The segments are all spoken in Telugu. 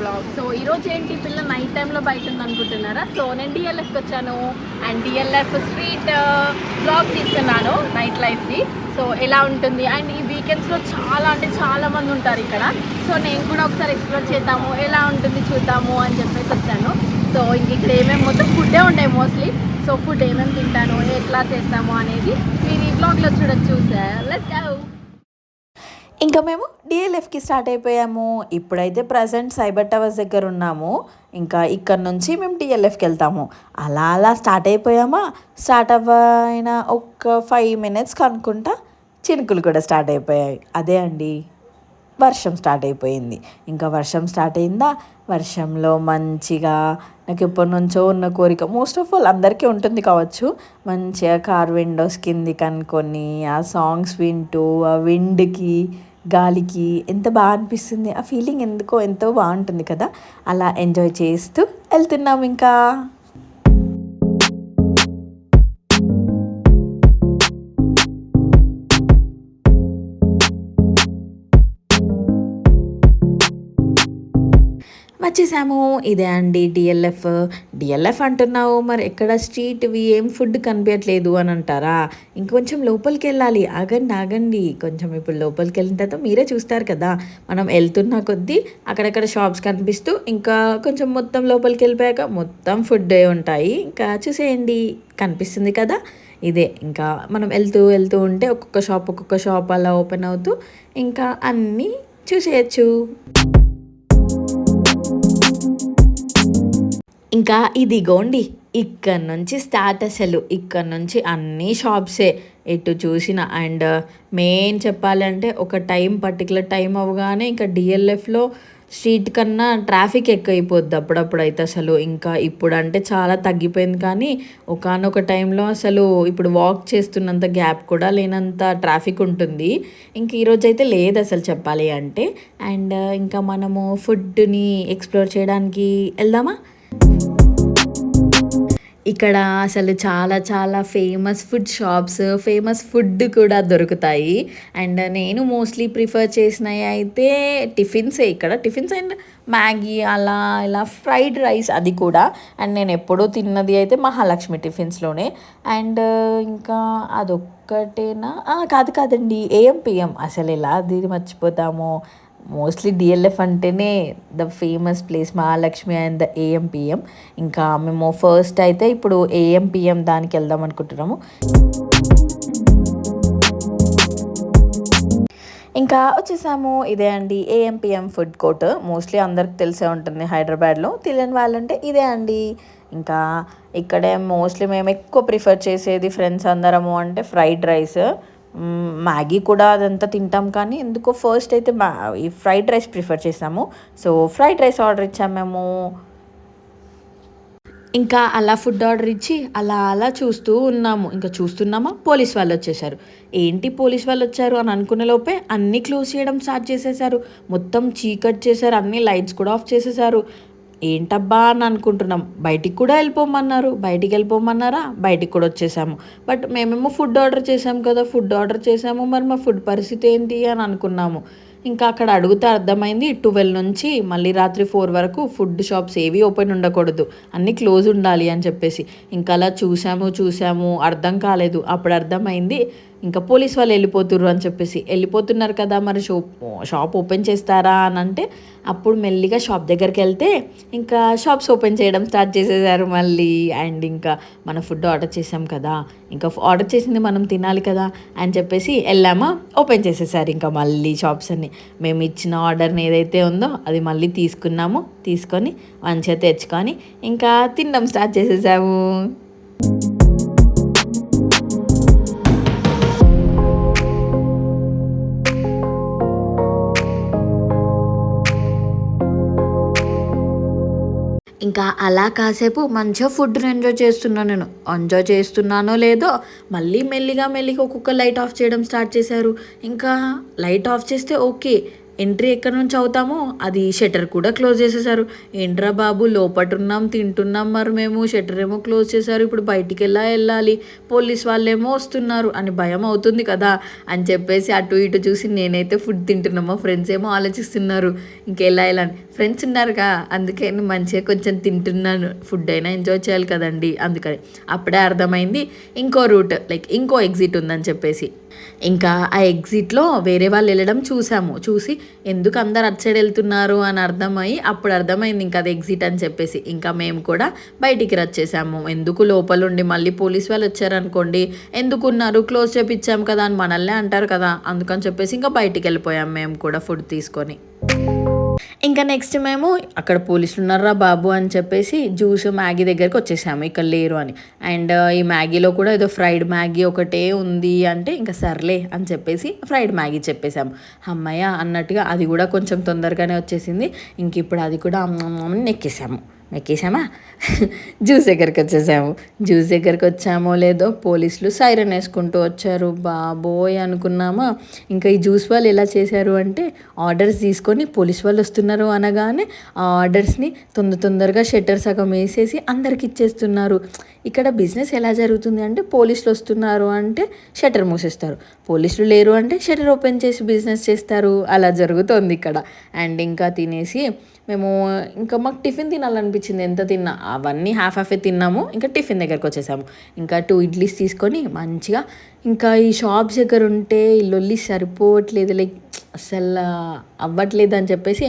బ్లాగ్. సో ఈరోజు ఏంటి పిల్ల నైట్ టైంలో బయట ఉంది అనుకుంటున్నారా? సో నేను డిఎల్ఎఫ్కి వచ్చాను అండ్ డిఎల్ఎఫ్ స్ట్రీట్ బ్లాగ్ తీస్తున్నాను నైట్ లైఫ్ది. సో ఎలా ఉంటుంది అండ్ ఈ వీకెండ్స్లో చాలా మంది ఉంటారు ఇక్కడ. సో నేను కూడా ఒకసారి ఎక్స్ప్లోర్ చేద్దాము, ఎలా ఉంటుంది చూద్దాము అని చెప్పేసి వచ్చాను. సో ఇంక ఇక్కడ ఏమేమి మొత్తం ఫుడ్డే ఉంటాయి మోస్ట్లీ. సో ఫుడ్ ఏమేమి తింటాను, ఎట్లా చేస్తాము అనేది మీరు ఈ బ్లాగ్లో చూడొచ్చు. Sir let's go. ఇంకా మేము డిఎల్ఎఫ్కి స్టార్ట్ అయిపోయాము. ఇప్పుడైతే ప్రజెంట్ సైబర్ టవర్స్ దగ్గర ఉన్నాము. ఇంకా ఇక్కడ నుంచి మేము డిఎల్ఎఫ్కి వెళ్తాము. అలా స్టార్ట్ అయిపోయామా. స్టార్ట్ అవ్వైన ఒక 5 minutesకి అనుకుంటా చినుకులు కూడా స్టార్ట్ అయిపోయాయి. అదే అండి, వర్షం స్టార్ట్ అయిపోయింది. ఇంకా వర్షం స్టార్ట్ అయిందా, వర్షంలో మంచిగా నాకు ఎప్పటి నుంచో ఉన్న కోరిక, మోస్ట్ ఆఫ్ ఆల్ అందరికీ ఉంటుంది కావచ్చు, మంచిగా కార్ విండోస్ కింది కనుక్కొని ఆ సాంగ్స్ వింటూ ఆ విండ్కి గాలికి ఎంత బాగా అనిపిస్తుంది. ఆ ఫీలింగ్ ఎందుకో ఎంతో బాగుంటుంది కదా. అలా ఎంజాయ్ చేస్తూ వెళ్తున్నాం. ఇంకా వచ్చేసాము. ఇదే అండి డిఎల్ఎఫ్ అంటున్నావు, మరి ఎక్కడ స్ట్రీట్వి ఏం ఫుడ్ కనిపించట్లేదు అని అంటారా? ఇంకొంచెం లోపలికి వెళ్ళాలి. ఆగండి కొంచెం. ఇప్పుడు లోపలికి వెళ్ళిన తర్వాత మీరే చూస్తారు కదా. మనం వెళ్తున్న కొద్దీ అక్కడక్కడ షాప్స్ కనిపిస్తూ ఇంకా కొంచెం మొత్తం లోపలికి వెళ్ళిపోయాక మొత్తం ఫుడ్ ఉంటాయి. ఇంకా చూసేయండి, కనిపిస్తుంది కదా. ఇదే ఇంకా మనం వెళ్తూ ఉంటే ఒక్కొక్క షాప్ అలా ఓపెన్ అవుతూ ఇంకా అన్నీ చూసేయచ్చు. ఇంకా ఇదిగోండి, ఇక్కడ నుంచి స్టార్ట్. అసలు ఇక్కడ నుంచి అన్ని షాప్సే ఎటు చూసిన. అండ్ మెయిన్ చెప్పాలంటే ఒక పర్టికులర్ టైం అవ్వగానే ఇంకా డిఎల్ఎఫ్లో స్ట్రీట్ కన్నా ట్రాఫిక్ ఎక్కువైపోద్ది అప్పుడప్పుడు అయితే. అసలు ఇంకా ఇప్పుడు అంటే చాలా తగ్గిపోయింది, కానీ ఒకానొక టైంలో అసలు ఇప్పుడు వాక్ చేస్తున్నంత గ్యాప్ కూడా లేనంత ట్రాఫిక్ ఉంటుంది. ఇంక ఈరోజు అయితే లేదు అసలు చెప్పాలి అంటే. అండ్ ఇంకా మనము ఫుడ్ని ఎక్స్ప్లోర్ చేయడానికి వెళ్దామా. ఇక్కడ అసలు చాలా famous food shops, famous food కూడా దొరుకుతాయి. అండ్ నేను మోస్ట్లీ ప్రిఫర్ చేసినవి అయితే టిఫిన్సే. ఇక్కడ టిఫిన్స్ అండ్ మ్యాగీ అలా ఇలా ఫ్రైడ్ రైస్ అది కూడా. అండ్ నేను ఎప్పుడూ తిన్నది అయితే మహాలక్ష్మి టిఫిన్స్లోనే. అండ్ ఇంకా అదొక్కటేనా? కాదండి, ఏఎంపిఎం. అసలు ఎలా అది మర్చిపోతామో. మోస్ట్లీ డిఎల్ఎఫ్ అంటేనే the famous place Mahalakshmi and the AM PM. ఇంకా మేము ఫస్ట్ అయితే ఇప్పుడు ఏఎంపిఎం దానికి వెళ్దాం అనుకుంటున్నాము. ఇంకా వచ్చేసాము. ఇదే అండి ఏఎంపిఎం ఫుడ్ కోర్ట్. మోస్ట్లీ అందరికి తెలిసే ఉంటుంది హైదరాబాద్లో. తెలియని వాళ్ళంటే ఇదే అండి. ఇంకా ఇక్కడే మోస్ట్లీ మేము ఎక్కువ ప్రిఫర్ చేసేది ఫ్రెండ్స్ అందరము అంటే ఫ్రైడ్ రైస్, మ్యాగీ కూడా అదంతా తింటాం, కానీ ఎందుకో ఫస్ట్ అయితే ఈ ఫ్రైడ్ రైస్ ప్రిఫర్ చేసాము. సో ఫ్రైడ్ రైస్ ఆర్డర్ ఇచ్చాము మేము. ఇంకా అలా ఫుడ్ ఆర్డర్ ఇచ్చి అలా చూస్తూ ఉన్నాము. ఇంకా చూస్తున్నామా, పోలీస్ వాళ్ళు వచ్చేసారు. ఏంటి పోలీస్ వాళ్ళు వచ్చారు అని అనుకునే లోపే అన్నీ క్లోజ్ చేయడం స్టార్ట్ చేసేసారు. మొత్తం చీకట్ చేశారు, అన్ని లైట్స్ కూడా ఆఫ్ చేసేసారు. ఏంటబ్బా అని అనుకుంటున్నాం. బయటికి కూడా వెళ్ళిపోమన్నారు. బయటికి వెళ్ళిపోమన్నారా, బయటికి కూడా వచ్చేసాము. బట్ మేమేమో ఫుడ్ ఆర్డర్ చేసాము కదా, మరి మా ఫుడ్ పరిస్థితి ఏంటి అని అనుకున్నాము. ఇంకా అక్కడ అడిగితే అర్థమైంది 12 నుంచి మళ్ళీ రాత్రి 4 వరకు ఫుడ్ షాప్స్ ఏవి ఓపెన్ ఉండకూడదు, అన్నీ క్లోజ్ ఉండాలి అని చెప్పేసి. ఇంకా అలా చూసాము, అర్థం కాలేదు. అప్పుడు అర్థమైంది ఇంకా పోలీస్ వాళ్ళు వెళ్ళిపోతుర్రు అని చెప్పేసి. వెళ్ళిపోతున్నారు కదా, మరి షాప్ ఓపెన్ చేస్తారా అని అంటే అప్పుడు మెల్లిగా షాప్ దగ్గరికి వెళ్తే ఇంకా షాప్స్ ఓపెన్ చేయడం స్టార్ట్ చేసేసారు మళ్ళీ. అండ్ ఇంకా మన ఫుడ్ ఆర్డర్ చేసాం కదా, ఇంకా ఆర్డర్ చేసింది మనం తినాలి కదా అని చెప్పేసి వెళ్ళామా, ఓపెన్ చేసేసారు ఇంకా మళ్ళీ షాప్స్ అన్ని. మేము ఇచ్చిన ఆర్డర్ని ఏదైతే ఉందో అది మళ్ళీ తీసుకొని మంచిగా తెచ్చుకొని ఇంకా తినడం స్టార్ట్ చేసేసాము. ఇంకా అలా కాసేపు మంచిగా ఫుడ్ని ఎంజాయ్ చేస్తున్నానో లేదో మళ్ళీ మెల్లిగా ఒక్కొక్క లైట్ ఆఫ్ చేయడం స్టార్ట్ చేశారు. ఇంకా లైట్ ఆఫ్ చేస్తే ఓకే, ఎంట్రీ ఎక్కడి నుంచి అవుతామో అది షట్టర్ కూడా క్లోజ్ చేసేసారు. ఏంట్రా బాబు లోపటున్నాం తింటున్నాం, మరి మేము షట్టర్ ఏమో క్లోజ్ చేశారు, ఇప్పుడు బయటికి వెళ్ళాలి, పోలీస్ వాళ్ళేమో వస్తున్నారు అని భయం అవుతుంది కదా అని చెప్పేసి అటు ఇటు చూసి నేనైతే ఫుడ్ తింటున్నాం, మా ఫ్రెండ్స్ ఏమో ఆలోచిస్తున్నారు ఇంకెలా అని. ఫ్రెండ్స్ ఉన్నారుగా అందుకే నేను మంచిగా కొంచెం తింటున్నాను, ఫుడ్ అయినా ఎంజాయ్ చేయాలి కదండి, అందుకని అప్పుడే అర్థమైంది ఇంకో రూట్ లైక్ ఇంకో ఎగ్జిట్ ఉందని చెప్పేసి. ఇంకా ఆ ఎగ్జిట్లో వేరే వాళ్ళు వెళ్ళడం చూసి ఎందుకు అందరు అటు సైడ్ వెళ్తున్నారు అని అప్పుడు అర్థమైంది ఇంకా అది ఎగ్జిట్ అని చెప్పేసి. ఇంకా మేము కూడా బయటికి వచ్చేసాము. ఎందుకు లోపలుండి మళ్ళీ పోలీస్ వాళ్ళు వచ్చారనుకోండి, ఎందుకున్నారు క్లోజ్ చేపించాము కదా అని మనల్నే అంటారు కదా, అందుకని చెప్పేసి ఇంకా బయటికి వెళ్ళిపోయాం మేము కూడా ఫుడ్ తీసుకొని. ఇంకా నెక్స్ట్ మేము అక్కడ పోలీసులు ఉన్నారా బాబు అని చెప్పేసి జ్యూస్ మ్యాగీ దగ్గరికి వచ్చేసాము, ఇక్కడ లేరు అని. అండ్ ఈ మ్యాగీలో కూడా ఏదో ఫ్రైడ్ మ్యాగీ ఒకటే ఉంది అంటే ఇంకా సర్లే అని చెప్పేసి ఫ్రైడ్ మ్యాగీ చెప్పేసాము. అమ్మయ్య అన్నట్టుగా అది కూడా కొంచెం తొందరగానే వచ్చేసింది. ఇంక ఇప్పుడు అది కూడా ఎక్కేసామా జ్యూస్ దగ్గరికి వచ్చామో లేదో పోలీసులు సైరన్ వేసుకుంటూ వచ్చారు. బాబోయ్ అనుకున్నామా. ఇంకా ఈ జ్యూస్ వాళ్ళు ఎలా చేశారు అంటే ఆర్డర్స్ తీసుకొని పోలీస్ వాళ్ళు వస్తున్నారు అనగానే ఆ ఆర్డర్స్ని తొందరగా షట్టర్ సగం వేసేసి అందరికి ఇచ్చేస్తున్నారు. ఇక్కడ బిజినెస్ ఎలా జరుగుతుంది అంటే పోలీసులు వస్తున్నారు అంటే షట్టర్ మూసేస్తారు, పోలీసులు లేరు అంటే షట్టర్ ఓపెన్ చేసి బిజినెస్ చేస్తారు, అలా జరుగుతోంది ఇక్కడ. అండ్ ఇంకా తినేసి మేము ఇంకా మాకు టిఫిన్ తినాలనిపించింది, ఎంత తిన్నా అవన్నీ హాఫ్ తిన్నాము. ఇంకా టిఫిన్ దగ్గరకు వచ్చేసాము. ఇంకా 2 ఇడ్లీస్ తీసుకొని మంచిగా ఇంకా ఈ షాప్స్ దగ్గర ఉంటే ఈ లొల్లి సరిపోవట్లేదు, లైక్ అసలు అవ్వట్లేదు అని చెప్పేసి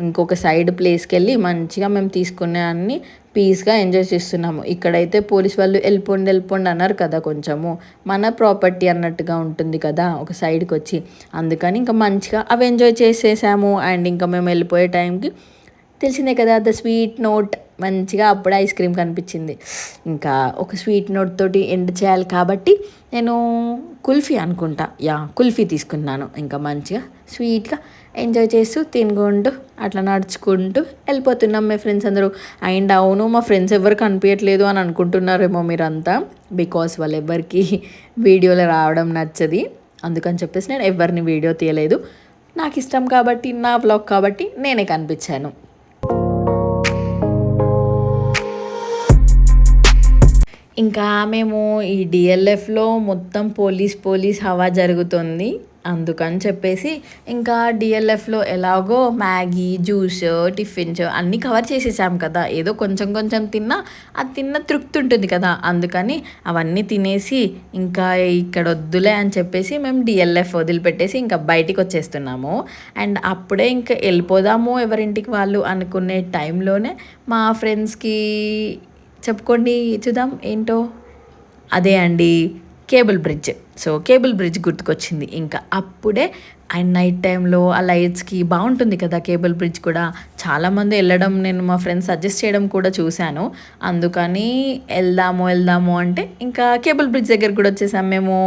ఇంకొక సైడ్ ప్లేస్కి వెళ్ళి మంచిగా మేము తీసుకునే అన్ని పీస్గా ఎంజాయ్ చేస్తున్నాము. ఇక్కడైతే పోలీస్ వాళ్ళు వెళ్ళిపోండి అన్నారు కదా, కొంచెము మన ప్రాపర్టీ అన్నట్టుగా ఉంటుంది కదా ఒక సైడ్కి వచ్చి, అందుకని ఇంకా మంచిగా అవి ఎంజాయ్ చేసేసాము. అండ్ ఇంకా మేము వెళ్ళిపోయే టైంకి తెలిసిందే కదా ద స్వీట్ నోట్, మంచిగా అప్పుడే ఐస్ క్రీమ్ కనిపించింది. ఇంకా ఒక స్వీట్ నోట్ తోటి ఎండ్ చేయాలి కాబట్టి నేను కుల్ఫీ తీసుకున్నాను. ఇంకా మంచిగా స్వీట్గా ఎంజాయ్ చేస్తూ తినుకుంటూ అట్లా నడుచుకుంటూ వెళ్ళిపోతున్నాం మీ ఫ్రెండ్స్ అందరూ. అండ్ అవును మా ఫ్రెండ్స్ ఎవరు కనిపించట్లేదు అని అనుకుంటున్నారేమో మీరంతా, బికాస్ వాళ్ళు ఎవరికి వీడియోలో రావడం నచ్చది, అందుకని చెప్పేసి నేను ఎవరిని వీడియో తీయలేదు. నాకు ఇష్టం కాబట్టి నా వ్లాగ్ కాబట్టి నేనే కనిపించాను. ఇంకా మేము ఈ డిఎల్ఎఫ్లో మొత్తం పోలీస్ హవా జరుగుతుంది, అందుకని చెప్పేసి ఇంకా డిఎల్ఎఫ్లో ఎలాగో మ్యాగీ జ్యూస్ టిఫిన్స్ అన్నీ కవర్ చేసేసాం కదా, ఏదో కొంచెం తిన్నా అది తిన్న తృప్తి ఉంటుంది కదా, అందుకని అవన్నీ తినేసి ఇంకా ఇక్కడ వద్దులే అని చెప్పేసి మేము డిఎల్ఎఫ్ వదిలిపెట్టేసి ఇంకా బయటికి వచ్చేస్తున్నాము. అండ్ అప్పుడే ఇంకా వెళ్ళిపోదాము ఎవరింటికి వాళ్ళు అనుకునే టైంలోనే మా ఫ్రెండ్స్కి చెప్పుకోండి చూద్దాం ఏంటో, అదే అండి కేబుల్ బ్రిడ్జ్ గుర్తుకొచ్చింది. ఇంకా అప్పుడే అండ్ నైట్ టైంలో ఆ లైట్స్కి బాగుంటుంది కదా కేబుల్ బ్రిడ్జ్ కూడా, చాలామంది వెళ్ళడం నేను మా ఫ్రెండ్స్ సజెస్ట్ చేయడం కూడా చూశాను, అందుకని వెళ్దాము అంటే ఇంకా కేబుల్ బ్రిడ్జ్ దగ్గర కూడా వచ్చేసాం మేము.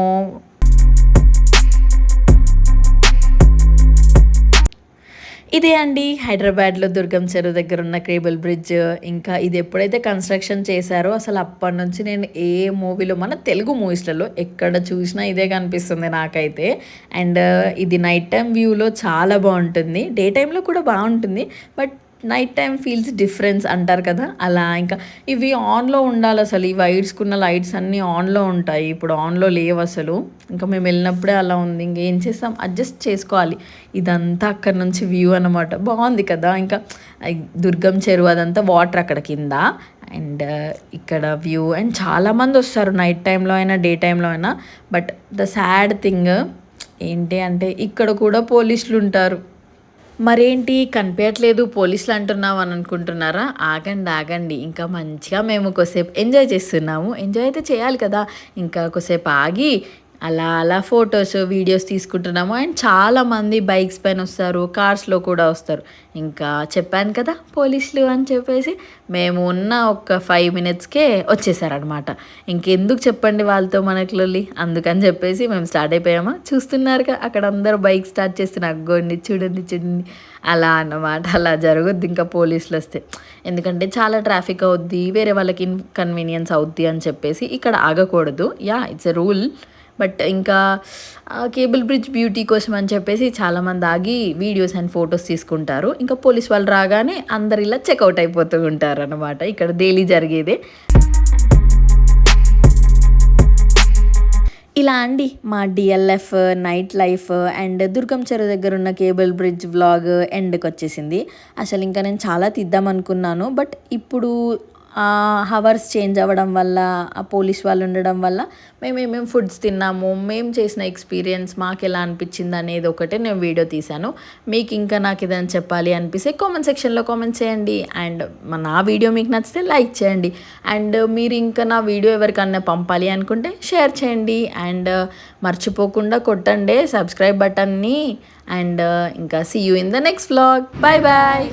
ఇదే అండి హైదరాబాద్లో దుర్గం చెరువు దగ్గర ఉన్న కేబుల్ బ్రిడ్జ్. ఇంకా ఇది ఎప్పుడైతే కన్స్ట్రక్షన్ చేశారో అసలు అప్పటి నుంచి నేను ఏ మూవీలో మన తెలుగు మూవీస్లలో ఎక్కడ చూసినా ఇదే కనిపిస్తుంది నాకైతే. అండ్ ఇది నైట్ టైం వ్యూలో చాలా బాగుంటుంది, డే టైంలో కూడా బాగుంటుంది, but night time feels difference అంటారు కదా అలా. ఇంకా ఇవి ఆన్లో ఉండాలి, అసలు ఈ వైర్స్కున్న లైట్స్ అన్నీ ఆన్లో ఉంటాయి, ఇప్పుడు ఆన్లో లేవు అసలు. ఇంకా మేము వెళ్ళినప్పుడే అలా ఉంది, ఇంకేం చేస్తాం అడ్జస్ట్ చేసుకోవాలి. ఇదంతా అక్కడ నుంచి వ్యూ అనమాట, బాగుంది కదా. ఇంకా దుర్గం చెరువు అదంతా వాటర్ అక్కడ కింద, అండ్ ఇక్కడ వ్యూ. అండ్ చాలామంది వస్తారు నైట్ టైంలో అయినా డే టైంలో అయినా, బట్ ద సాడ్ థింగ్ ఏంటి అంటే ఇక్కడ కూడా పోలీసులు ఉంటారు. మరేంటి కనిపించట్లేదు పోలీసులు అంటున్నావు అని అనుకుంటున్నారా? ఆగండి, ఇంకా మంచిగా మేము కొద్దిసేపు ఎంజాయ్ చేస్తున్నాము, ఎంజాయ్ అయితే చేయాలి కదా. ఇంకా కొద్దిసేపు ఆగి అలా ఫొటోస్ వీడియోస్ తీసుకుంటున్నాము. అండ్ చాలామంది బైక్స్ పైన వస్తారు, కార్స్లో కూడా వస్తారు. ఇంకా చెప్పాను కదా పోలీసులు అని చెప్పేసి, మేము ఉన్న ఒక 5 minutesకే వచ్చేసారనమాట. ఇంకెందుకు చెప్పండి వాళ్ళతో మనకి లొల్లి, అందుకని చెప్పేసి మేము స్టార్ట్ అయిపోయామా. చూస్తున్నారుగా అక్కడ అందరూ బైక్ స్టార్ట్ చేస్తున్నారు, అగ్గోండి చూడండి అలా అన్నమాట. అలా జరుగుద్ది ఇంకా పోలీసులు వస్తే, ఎందుకంటే చాలా ట్రాఫిక్ అవుద్ది, వేరే వాళ్ళకి ఇన్కన్వీనియన్స్ అవుద్ది అని చెప్పేసి ఇక్కడ ఆగకూడదు. ఇట్స్ ఎ రూల్, బట్ ఇంకా కేబుల్ బ్రిడ్జ్ బ్యూటీ కోసం అని చెప్పేసి చాలామంది ఆగి వీడియోస్ అండ్ ఫొటోస్ తీసుకుంటారు. ఇంకా పోలీస్ వాళ్ళు రాగానే అందరు ఇలా చెక్అవుట్ అయిపోతూ ఉంటారు అనమాట. ఇక్కడ డైలీ జరిగేదే. ఇలా అండి మా డిఎల్ఎఫ్ నైట్ లైఫ్ అండ్ దుర్గం చెరువు దగ్గర ఉన్న కేబుల్ బ్రిడ్జ్ వ్లాగ్ ఎండ్కి వచ్చేసింది. అసలు ఇంకా నేను చాలా తీద్దాం అనుకున్నాను. బట్ ఇప్పుడు హవర్స్ చేంజ్ అవ్వడం వల్ల, ఆ పోలీస్ వాళ్ళు ఉండడం వల్ల మేమేమేమి ఫుడ్స్ తిన్నాము, మేము చేసిన ఎక్స్పీరియన్స్ మాకు ఎలా అనిపించింది అనేది ఒకటే నేను వీడియో తీశాను. మీకు ఇంకా నాకు ఇదని చెప్పాలి అనిపిస్తే కామెంట్ సెక్షన్లో కామెంట్ చేయండి. అండ్ నా వీడియో మీకు నచ్చితే లైక్ చేయండి. అండ్ మీరు ఇంకా నా వీడియో ఎవరికన్నా పంపాలి అనుకుంటే షేర్ చేయండి. అండ్ మర్చిపోకుండా కొట్టండి సబ్స్క్రైబ్ బటన్ని. అండ్ ఇంకా see you in the next vlog. Bye bye.